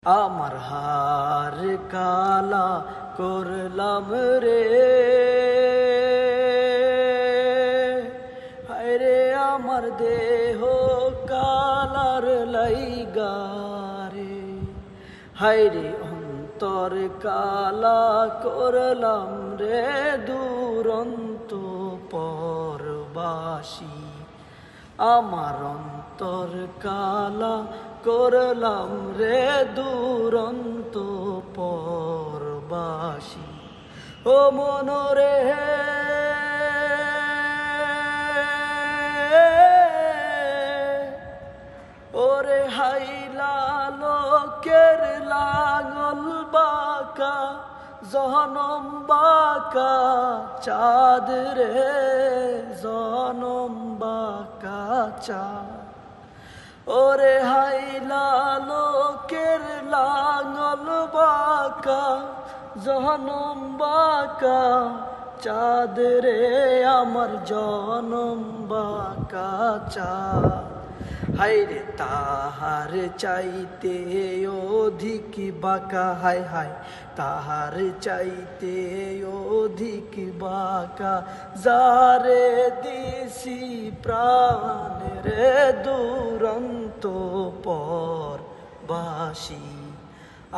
আমার হার কালা করলাম রে, হায়রে আমার দেহ কালার লাইগারে, হায়রে অন্তর কালা করলাম রে দুরন্ত পরবাসী। আমার অন্তর কালা করলাম রে দুরন্ত পরবাসী। ও মনরে ওরে হাইলা লোকের লাঙল বাঁকা, জনম বাঁকা চাঁদ রে, জনম বাঁকা চাঁদ। ওরে হাইলা লোকের লাঙল বাঁকা, জনম বাঁকা চাঁদ রে, আমার জনম বাঁকা চাঁদ। হায়রে তাহার চাইতে অধিক বাঁকা, হায় হায় তাহার চাইতে অধিক বাঁকা, যারে দিছি প্রাণ রে দুরন্ত পরবাসী।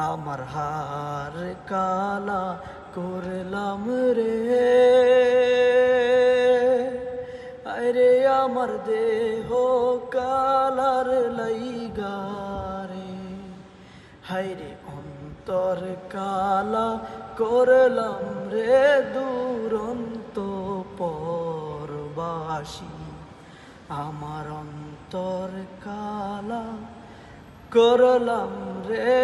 আমার হার কালা করলাম রে, আরে আমার দেহ কালার লাইগারে, হায়রে অন্তর কালা করলাম রে দুরন্ত পরবাসী। আমার অন্তর কালা করলাম রে